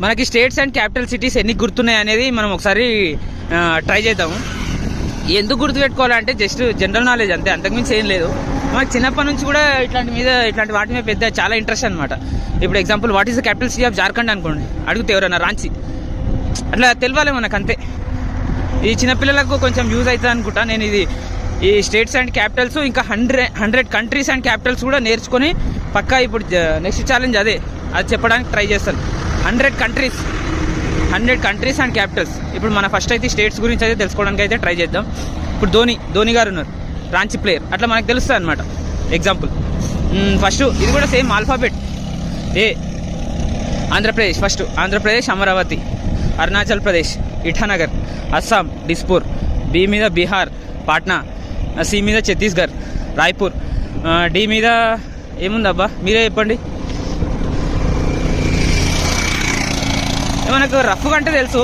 మనకి states and capital cities ఎన్ని గుర్తున్నాయి అనేది మనం ఒకసారి ట్రై చేద్దాము. ఎందుకు గుర్తుపెట్టుకోవాలంటే జస్ట్ జనరల్ నాలెడ్జ్ అంతే, అంతకుమించి ఏం లేదు. మనకి చిన్నప్పటి నుంచి కూడా ఇట్లాంటి వాటి మీద పెద్ద చాలా ఇంట్రెస్ట్ అనమాట. ఇప్పుడు example what is the capital city of Jharkhand అనుకోండి, అడిగితే ఎవరన్నా రాంచీ, అట్లా తెలియాలి మనకు అంతే. ఈ చిన్నపిల్లలకు కొంచెం యూజ్ అవుతుంది అనుకుంటా. నేను ఈ స్టేట్స్ అండ్ క్యాపిటల్స్ ఇంకా 100 కంట్రీస్ అండ్ క్యాపిటల్స్ కూడా నేర్చుకొని పక్కా ఇప్పుడు నెక్స్ట్ ఛాలెంజ్ అది చెప్పడానికి ట్రై చేస్తాను. 100 కంట్రీస్ అండ్ క్యాపిటల్స్. ఇప్పుడు మన ఫస్ట్ అయితే స్టేట్స్ గురించి అయితే తెలుసుకోవడానికి అయితే ట్రై చేద్దాం. ఇప్పుడు ధోని గారు ఉన్నారు, రాంచీ ప్లేయర్, అట్లా మనకు తెలుస్తుంది అనమాట. ఎగ్జాంపుల్ ఫస్ట్ ఇది కూడా same alphabet. Andhra Pradesh, first Andhra Pradesh Amaravati, Arunachal Pradesh Itanagar, Assam Dispur, B మీద బీహార్ పాట్నా, సి మీద ఛత్తీస్గఢ్ రాయ్పూర్, డి మీద ఏముందబ్బా మీరే చెప్పండి. మనకు రఫ్గా అంటే తెలుసు,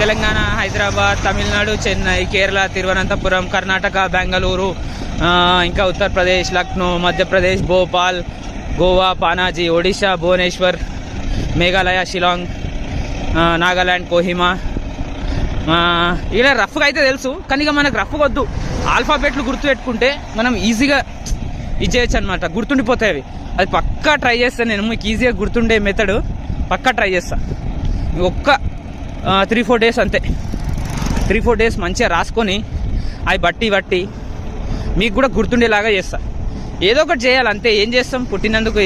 తెలంగాణ, హైదరాబాద్, తమిళనాడు, చెన్నై, కేరళ, తిరువనంతపురం, కర్ణాటక, బెంగళూరు, ఇంకా ఉత్తరప్రదేశ్, లక్నో, మధ్యప్రదేశ్, భోపాల్, గోవా, పానాజీ, ఒడిశా, భువనేశ్వర్, మేఘాలయ, షిలాంగ్, నాగాల్యాండ్, కోహిమా. ఇలా రఫ్గా అయితే తెలుసు, కానీ ఇక మనకు రఫ్గా వద్దు. ఆల్ఫాబెట్లు గుర్తుపెట్టుకుంటే మనం ఈజీగా ఇది చేయొచ్చు అనమాట, గుర్తుండిపోతాయి అవి. అది పక్కా ట్రై చేస్తాను నేను, మీకు ఈజీగా గుర్తుండే మెథడ్ పక్కా ట్రై చేస్తాను. ఒక్క 3-4 డేస్ అంతే, 3-4 డేస్ మంచిగా రాసుకొని అవి బట్టి మీకు కూడా గుర్తుండేలాగా చేస్తా. ఏదో ఒకటి చేయాలి అంతే, ఏం చేస్తాం పుట్టినందుకు.